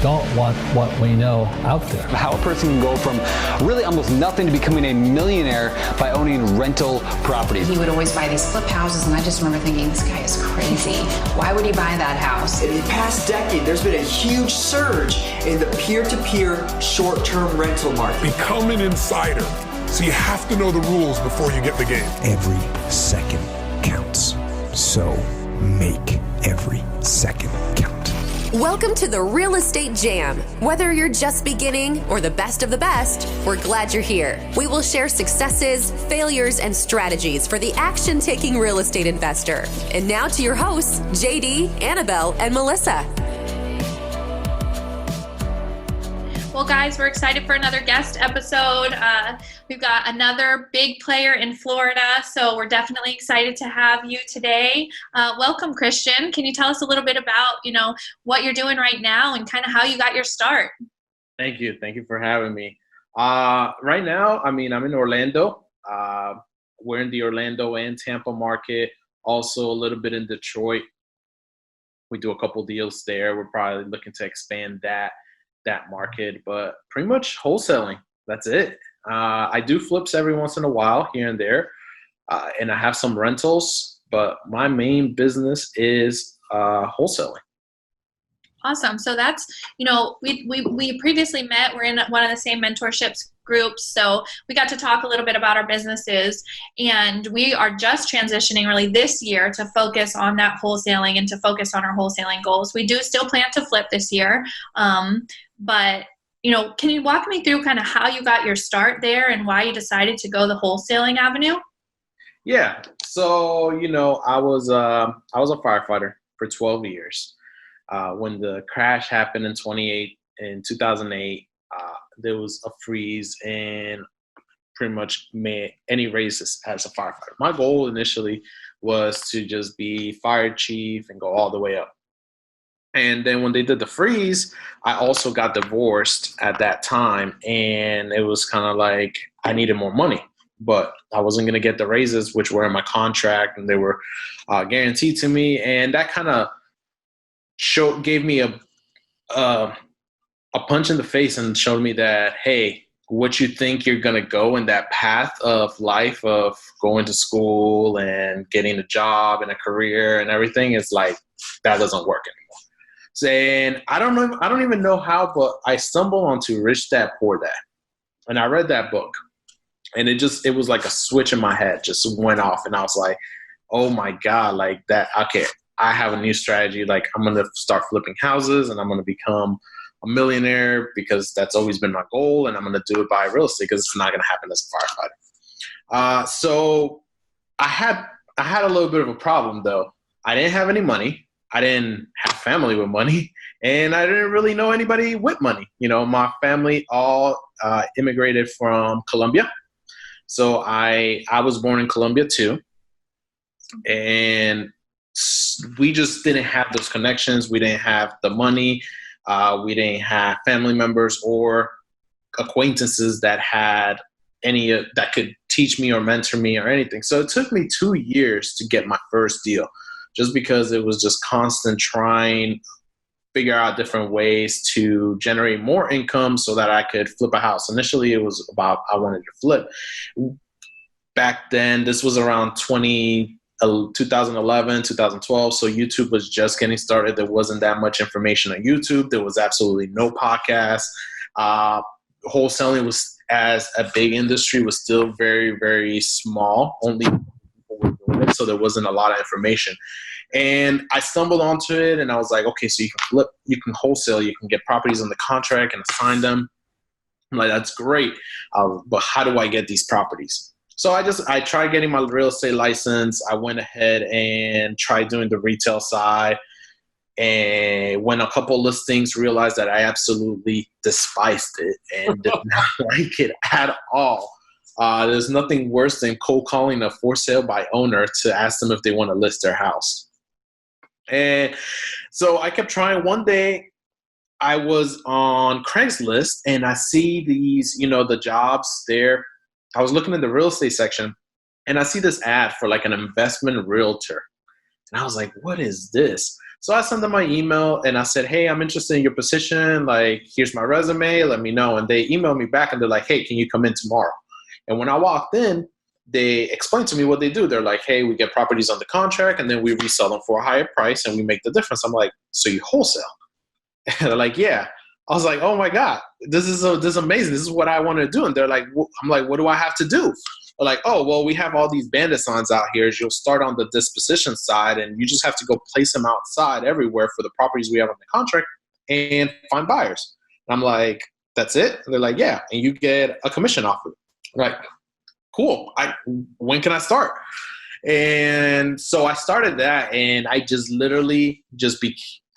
don't want what we know out there. How a person can go from really almost nothing to becoming a millionaire by owning rental properties. He would always buy these flip houses, and I just remember thinking, this guy is crazy. Why would he buy that house? In the past decade, there's been a huge surge in the peer-to-peer short-term rental market. Become an insider. So you have to know the rules before you get the game. Every second counts. So make every second count. Welcome to the Real Estate Jam. Whether you're just beginning or the best of the best, we're glad you're here. We will share successes, failures, and strategies for the action-taking real estate investor. And now to your hosts, JD, Annabel, and Melissa. Well, guys, we're excited for another guest episode. We've got another big player in Florida, so we're definitely excited to have you today. Welcome, Christian. Can you tell us a little bit about, what you're doing right now and kind of how you got your start? Thank you. Thank you for having me. Right now, I'm in Orlando. We're in the Orlando and Tampa market, also a little bit in Detroit. We do a couple deals there. We're probably looking to expand that market, but pretty much wholesaling. That's it. I do flips every once in a while here and there, and I have some rentals, but my main business is wholesaling. Awesome. So that's, we previously met. We're in one of the same mentorships groups, so we got to talk a little bit about our businesses, and we are just transitioning really this year to focus on that wholesaling and to focus on our wholesaling goals. We do still plan to flip this year, but can you walk me through kind of how you got your start there and why you decided to go the wholesaling avenue? Yeah. So, I was a firefighter for 12 years. When the crash happened in 2008, there was a freeze and pretty much made any raises as a firefighter. My goal initially was to just be fire chief and go all the way up. And then when they did the freeze, I also got divorced at that time. And it was kind of like I needed more money, but I wasn't going to get the raises, which were in my contract, and they were guaranteed to me. And that kind of gave me a punch in the face and showed me that, hey, what you think you're going to go in that path of life of going to school and getting a job and a career and everything is like, that doesn't work anymore. And I don't even know how, but I stumbled onto Rich Dad Poor Dad, and I read that book, and it was like a switch in my head just went off, and I was like, oh my God, like that. Okay, I have a new strategy. Like I'm going to start flipping houses, and I'm going to become a millionaire because that's always been my goal, and I'm going to do it by real estate because it's not going to happen as a firefighter. So I had a little bit of a problem though. I didn't have any money. I didn't have family with money, and I didn't really know anybody with money. My family all immigrated from Colombia. So I was born in Colombia too. And we just didn't have those connections. We didn't have the money. We didn't have family members or acquaintances that had any that could teach me or mentor me or anything. So it took me 2 years to get my first deal, just because it was just constant trying, figure out different ways to generate more income so that I could flip a house. Initially, it was about I wanted to flip. Back then, this was around 2011, 2012, so YouTube was just getting started. There wasn't that much information on YouTube. There was absolutely no podcast. Wholesaling was, as a big industry, was still very, very small. Only so there wasn't a lot of information. And I stumbled onto it, and I was like, okay, so you can flip, you can wholesale, you can get properties on the contract and assign them. I'm like, that's great. But how do I get these properties? So I tried getting my real estate license. I went ahead and tried doing the retail side. And when a couple listings, realized that I absolutely despised it and did not like it at all. There's nothing worse than cold calling a for sale by owner to ask them if they want to list their house. And so I kept trying. One day I was on Craigslist and I see these, the jobs there. I was looking in the real estate section and I see this ad for like an investment realtor. And I was like, what is this? So I sent them my email and I said, hey, I'm interested in your position. Like, here's my resume. Let me know. And they emailed me back and they're like, hey, can you come in tomorrow? And when I walked in, they explained to me what they do. They're like, hey, we get properties under contract and then we resell them for a higher price and we make the difference. I'm like, so you wholesale? And they're like, yeah. I was like, oh my God, this is amazing. This is what I want to do. And they're like, I'm like, what do I have to do? They're like, oh, well, we have all these bandit signs out here. You'll start on the disposition side and you just have to go place them outside everywhere for the properties we have on the contract and find buyers. And I'm like, that's it? And they're like, yeah. And you get a commission off of it. I'm like, cool. When can I start? And so I started that and I just literally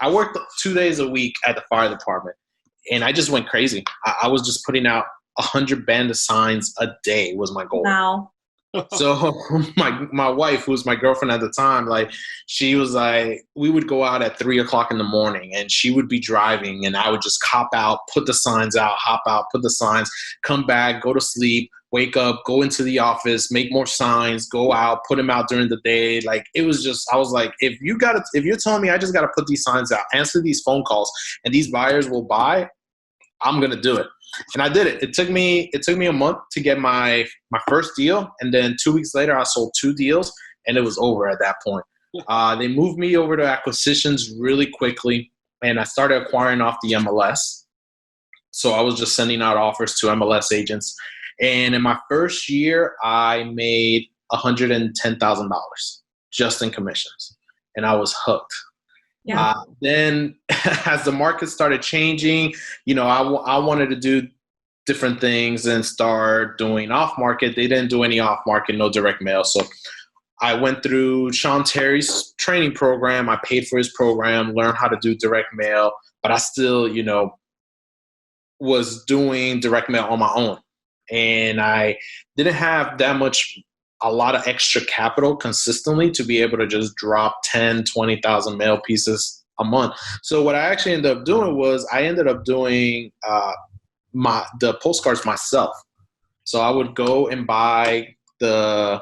I worked 2 days a week at the fire department. And I just went crazy. I was just putting out 100 bandit signs a day was my goal. Wow. So my wife, who was my girlfriend at the time, like she was like, we would go out at 3:00 in the morning and she would be driving and I would just cop out, put the signs out, hop out, put the signs, come back, go to sleep, wake up, go into the office, make more signs, go out, put them out during the day. Like it was just, I was like, if you're telling me I just got to put these signs out, answer these phone calls and these buyers will buy, I'm going to do it. And I did it. It took me a month to get my first deal. And then 2 weeks later, I sold 2 deals and it was over at that point. They moved me over to acquisitions really quickly and I started acquiring off the MLS. So I was just sending out offers to MLS agents. And in my first year, I made $110,000 just in commissions. And I was hooked. Yeah. Then as the market started changing, I wanted to do different things and start doing off market. They didn't do any off market, no direct mail. So I went through Sean Terry's training program. I paid for his program, learned how to do direct mail, but I still, was doing direct mail on my own. And I didn't have a lot of extra capital consistently to be able to just drop 10, 20,000 mail pieces a month. So what I actually ended up doing was I ended up doing the postcards myself. So I would go and buy the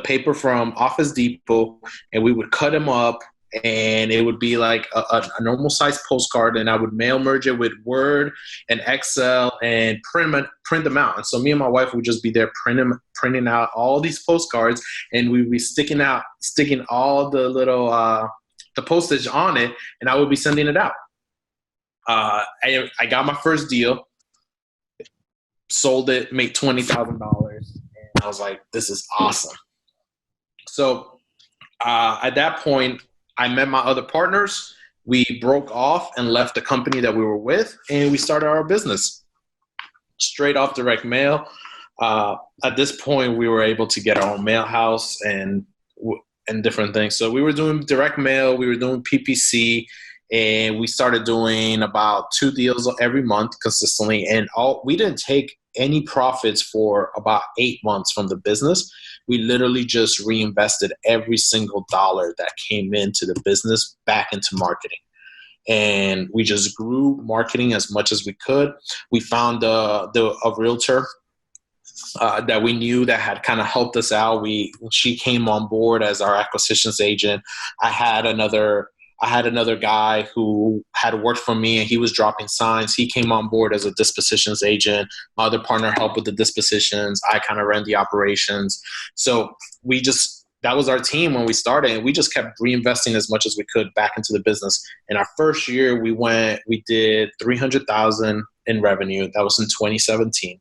paper from Office Depot and we would cut them up and it would be like a normal size postcard and I would mail merge it with Word and Excel and print them out. And so me and my wife would just be there printing out all these postcards and we'd be sticking all the little the postage on it and I would be sending it out. I got my first deal, sold it, made $20,000 and I was like, this is awesome. So at that point, I met my other partners. We broke off and left the company that we were with, and we started our business straight off direct mail. At this point, we were able to get our own mail house and different things. So we were doing direct mail, we were doing PPC, and we started doing about 2 deals every month consistently. And we didn't take any profits for about 8 months from the business. We literally just reinvested every single dollar that came into the business back into marketing. And we just grew marketing as much as we could. We found a realtor that we knew that had kind of helped us out. She came on board as our acquisitions agent. I had another guy who had worked for me and he was dropping signs. He came on board as a dispositions agent. My other partner helped with the dispositions. I kind of ran the operations. So that was our team when we started, and we just kept reinvesting as much as we could back into the business. In our first year, we did $300,000 in revenue. That was in 2017.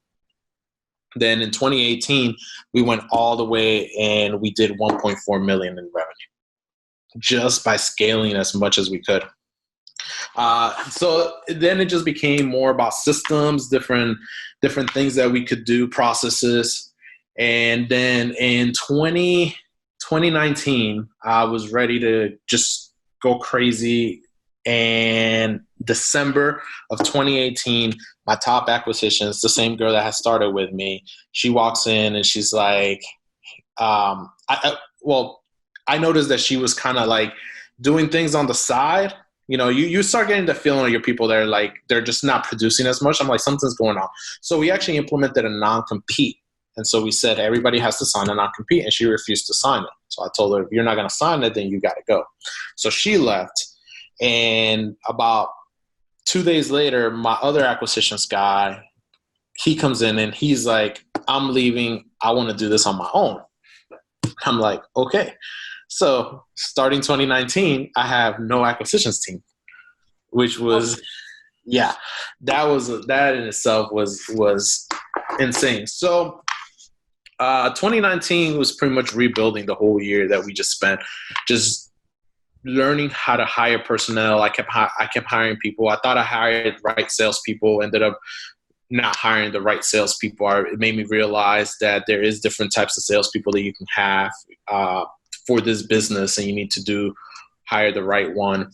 Then in 2018, we went all the way and we did $1.4 million in revenue, just by scaling as much as we could. So then it just became more about systems, different things that we could do, processes. And then in 2019, I was ready to just go crazy. And December of 2018, my top acquisitions, the same girl that had started with me, she walks in and she's like, I noticed that she was kind of like doing things on the side. You start getting the feeling of your people that are like, they're just not producing as much. I'm like, something's going on. So we actually implemented a non-compete. And so we said, everybody has to sign a non-compete, and she refused to sign it. So I told her, if you're not going to sign it, then you got to go. So she left. And about 2 days later, my other acquisitions guy, he comes in and he's like, I'm leaving. I want to do this on my own. I'm like, okay. So starting 2019, I have no acquisitions team, which was, yeah, that in itself was insane. So 2019 was pretty much rebuilding the whole year that we just spent just learning how to hire personnel. I kept hiring people. I thought I hired right salespeople, ended up not hiring the right salespeople. It made me realize that there is different types of salespeople that you can have for this business, and you need to hire the right one.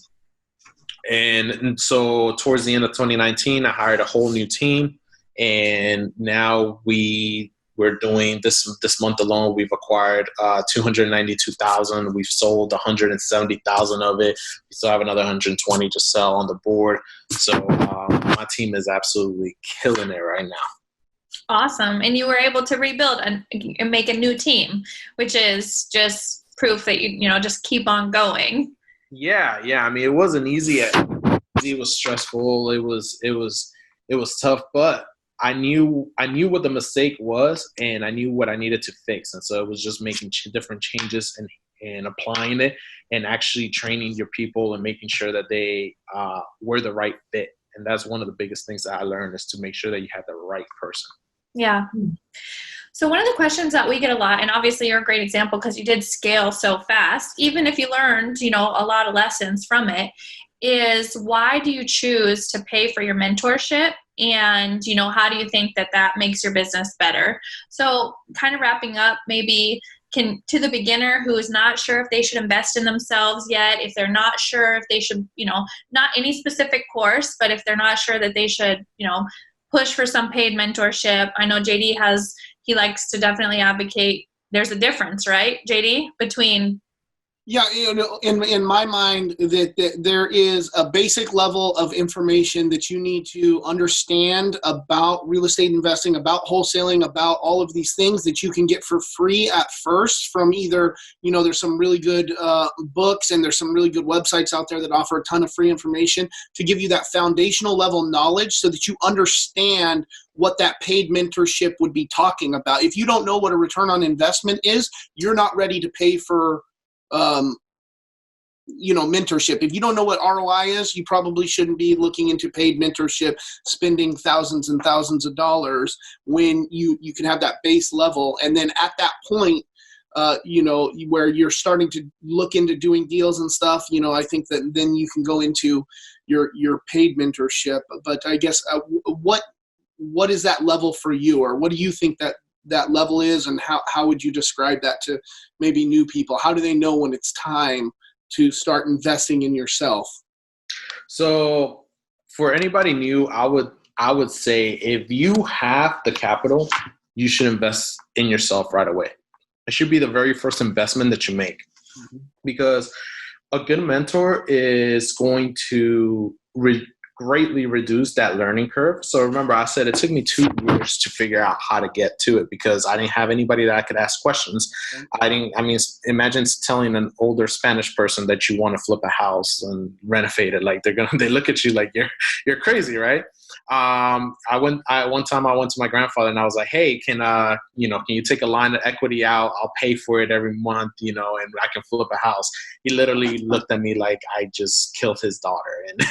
And so towards the end of 2019, I hired a whole new team, and now we're doing this month alone. We've acquired 292,000. We've sold 170,000 of it. We still have another 120 to sell on the board. So my team is absolutely killing it right now. Awesome. And you were able to rebuild and make a new team, which is just proof that you just keep on going. Yeah. I mean, it wasn't easy. It was stressful. It was tough, but I knew what the mistake was, and I knew what I needed to fix. And so it was just making different changes and applying it, and actually training your people and making sure that they were the right fit. And that's one of the biggest things that I learned, is to make sure that you have the right person. Yeah. So one of the questions that we get a lot, and obviously you're a great example because you did scale so fast, even if you learned, a lot of lessons from it, is why do you choose to pay for your mentorship? And, how do you think that makes your business better? So kind of wrapping up, maybe to the beginner who is not sure if they should invest in themselves yet, if they're not sure if they should, not any specific course, but if they're not sure that they should, push for some paid mentorship. I know JD he likes to definitely advocate. There's a difference, right, JD, between... Yeah, in my mind, that there is a basic level of information that you need to understand about real estate investing, about wholesaling, about all of these things that you can get for free at first from either, there's some really good books, and there's some really good websites out there that offer a ton of free information to give you that foundational level knowledge so that you understand what that paid mentorship would be talking about. If you don't know what a return on investment is, you're not ready to pay for mentorship. If you don't know what ROI is, you probably shouldn't be looking into paid mentorship, spending thousands and thousands of dollars when you can have that base level. And then at that point, where you're starting to look into doing deals and stuff, I think that then you can go into your paid mentorship. But I guess what is that level for you, or what do you think that level is, and how would you describe that to maybe new people? How do they know when it's time to start investing in yourself? So for anybody new, I would say if you have the capital, you should invest in yourself right away. It should be the very first investment that you make, because a good mentor is going to greatly reduce that learning curve. So remember, I said it took me 2 years to figure out how to get to it, because I didn't have anybody that I could ask questions. Imagine telling an older Spanish person that you want to flip a house and renovate it. Like they look at you like you're crazy, right? One time I went to my grandfather and I was like, hey, can you take a line of equity out? I'll pay for it every month, and I can flip a house. He literally looked at me like I just killed his daughter. And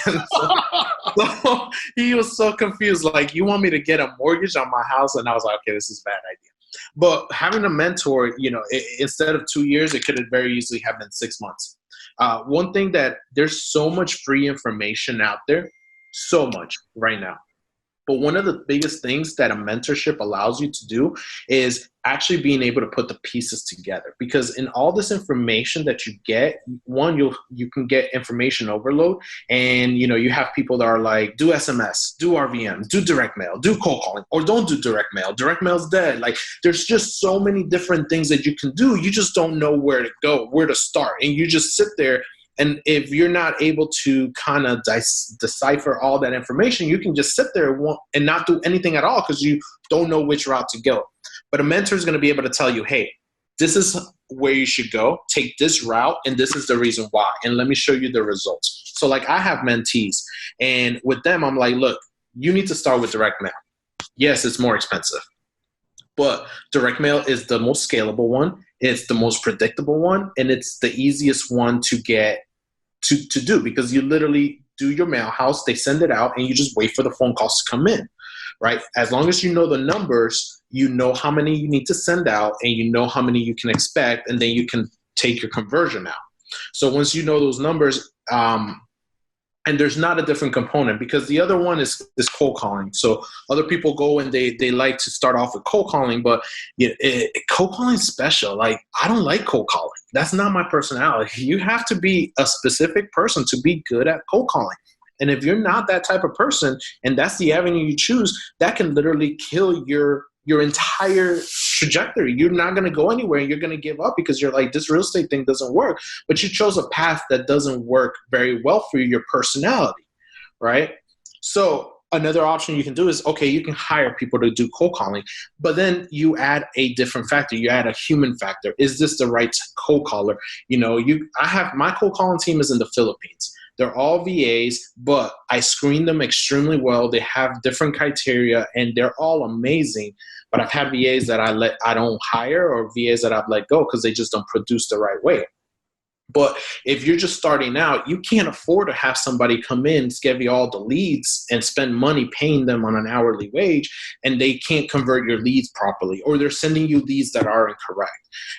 so he was so confused. Like, you want me to get a mortgage on my house? And I was like, okay, this is a bad idea. But having a mentor, instead of 2 years, it could have very easily have been 6 months. One thing that there's so much free information out there, so much right now. But one of the biggest things that a mentorship allows you to do is actually being able to put the pieces together. Because in all this information that you get, one, you can get information overload. And, you have people that are like, do SMS, do RVM, do direct mail, do cold calling, or don't do direct mail. Direct mail's dead. Like, there's just so many different things that you can do. You just don't know where to go, where to start. And you just sit there. And if you're not able to kind of decipher all that information, you can just sit there and not do anything at all because you don't know which route to go. But a mentor is going to be able to tell you, hey, this is where you should go. Take this route, and this is the reason why. And let me show you the results. So like I have mentees, and with them, I'm like, look, you need to start with direct mail. Yes, it's more expensive, but direct mail is the most scalable one. It's the most predictable one, and it's the easiest one to get to do, because you literally do your mail house, they send it out, and you just wait for the phone calls to come in, right? As long as you know the numbers, you know how many you need to send out, and you know how many you can expect, and then you can take your conversion out. So once you know those numbers, and there's not a different component, because the other one is cold calling. So other people go and they like to start off with cold calling, but cold calling is special. Like, I don't like cold calling. That's not my personality. You have to be a specific person to be good at cold calling. And if you're not that type of person, and that's the avenue you choose, that can literally kill your entire trajectory. You're not going to go anywhere, and you're going to give up because you're like, this real estate thing doesn't work. But you chose a path that doesn't work very well for you, your personality, right? So another option you can do is, okay, you can hire people to do cold calling, but then you add a different factor. You add a human factor. Is this the right cold caller? I have my cold calling team is in the Philippines. They're all VAs, but I screen them extremely well. They have different criteria, and they're all amazing. But I've had VAs that I don't hire, or VAs that I've let go because they just don't produce the right way. But if you're just starting out, you can't afford to have somebody come in, give you all the leads, and spend money paying them on an hourly wage, and they can't convert your leads properly, or they're sending you leads that are incorrect.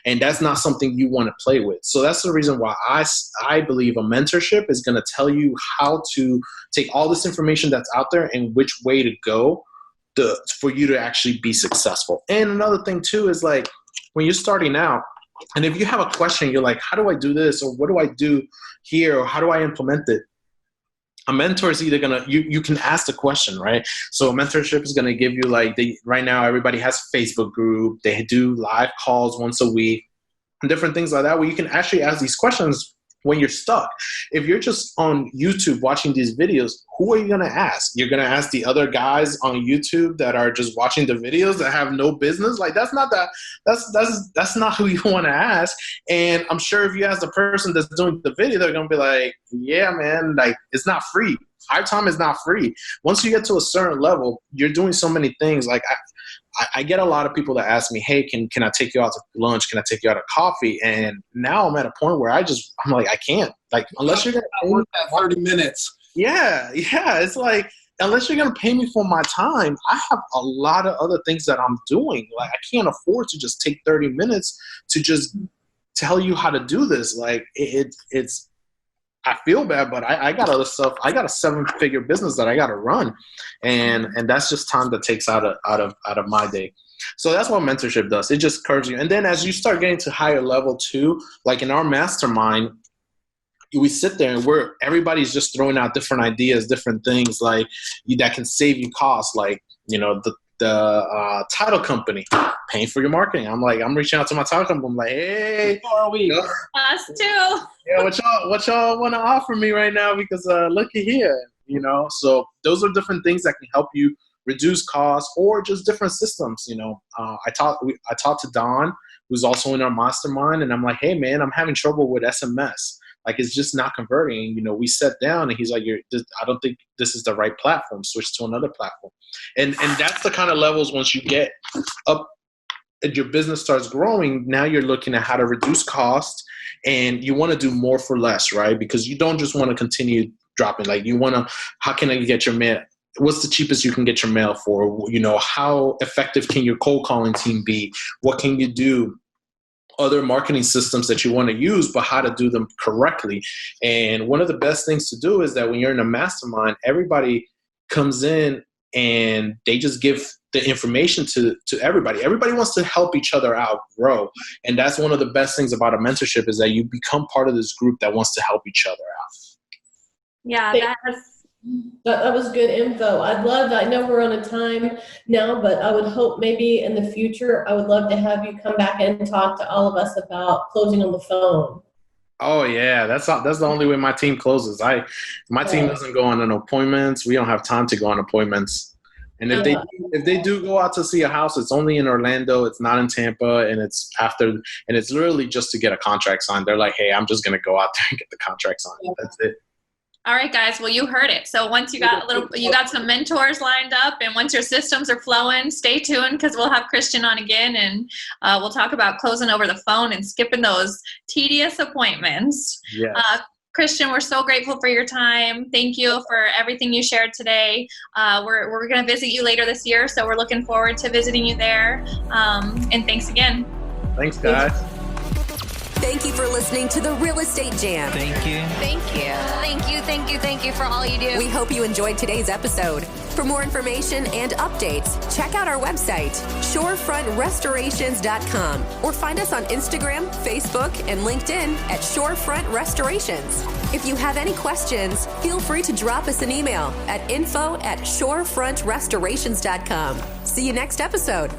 And that's not something you want to play with. So that's the reason why I believe a mentorship is going to tell you how to take all this information that's out there and which way to go for you to actually be successful. And another thing too is, like, when you're starting out, and if you have a question, you're like, how do I do this? Or what do I do here? Or how do I implement it? A mentor is either going to, you can ask the question, right? So a mentorship is going to give you, like, right now everybody has a Facebook group. They do live calls once a week and different things like that, where you can actually ask these questions when you're stuck. If you're just on YouTube watching these videos, who are you going to ask? You're going to ask the other guys on YouTube that are just watching the videos that have no business? Like, that's not who you want to ask. And I'm sure if you ask the person that's doing the video, they're going to be like, yeah, man, like, it's not free. Our time is not free. Once you get to a certain level, you're doing so many things. Like, I get a lot of people that ask me, hey, can I take you out to lunch? Can I take you out to coffee? And now I'm at a point where I'm like, I can't. Like, unless you're going to work that 30 minutes. Yeah. It's like, unless you're going to pay me for my time, I have a lot of other things that I'm doing. Like, I can't afford to just take 30 minutes to just tell you how to do this. Like, it's I feel bad, but I got other stuff. I got a 7-figure business that I got to run, and that's just time that takes out of my day. So that's what mentorship does. It just curves you. And then as you start getting to higher level too, like in our mastermind, we sit there and everybody's just throwing out different ideas, different things like that can save you costs. Like, the title company paying for your marketing. I'm reaching out to my title company. I'm like, hey, us too. Yeah, what y'all want to offer me right now? Because looky here, So those are different things that can help you reduce costs, or just different systems. I talked to Don, who's also in our mastermind, and I'm like, hey man, I'm having trouble with SMS. Like, it's just not converting. We sat down and he's like, I don't think this is the right platform. Switch to another platform. And that's the kind of levels once you get up and your business starts growing, now you're looking at how to reduce costs, and you want to do more for less, right? Because you don't just want to continue dropping. Like, you want to, how can I get your mail? What's the cheapest you can get your mail for? How effective can your cold calling team be? What can you do? Other marketing systems that you want to use, but how to do them correctly. And one of the best things to do is that when you're in a mastermind, everybody comes in and they just give the information to everybody. Everybody wants to help each other out grow. And that's one of the best things about a mentorship, is that you become part of this group that wants to help each other out. Yeah, that was good info. I know we're on a time now, but I would hope maybe in the future, I would love to have you come back and talk to all of us about closing on the phone. Oh yeah, that's the only way my team closes. My team doesn't go on appointments. We don't have time to go on appointments. And if they do go out to see a house, it's only in Orlando, it's not in Tampa, and it's literally just to get a contract signed. They're like, hey, I'm just gonna go out there and get the contract signed. That's it. All right, guys. Well, you heard it. So once you got some mentors lined up, and once your systems are flowing, stay tuned because we'll have Christian on again, and we'll talk about closing over the phone and skipping those tedious appointments. Yes. Christian, we're so grateful for your time. Thank you for everything you shared today. We're going to visit you later this year, so we're looking forward to visiting you there. And thanks again. Thanks, guys. Thank you for listening to the Real Estate Jam. Thank you. Thank you. Thank you, thank you, thank you for all you do. We hope you enjoyed today's episode. For more information and updates, check out our website, shorefrontrestorations.com, or find us on Instagram, Facebook, and LinkedIn at Shorefront Restorations. If you have any questions, feel free to drop us an email at info@shorefrontrestorations.com. See you next episode.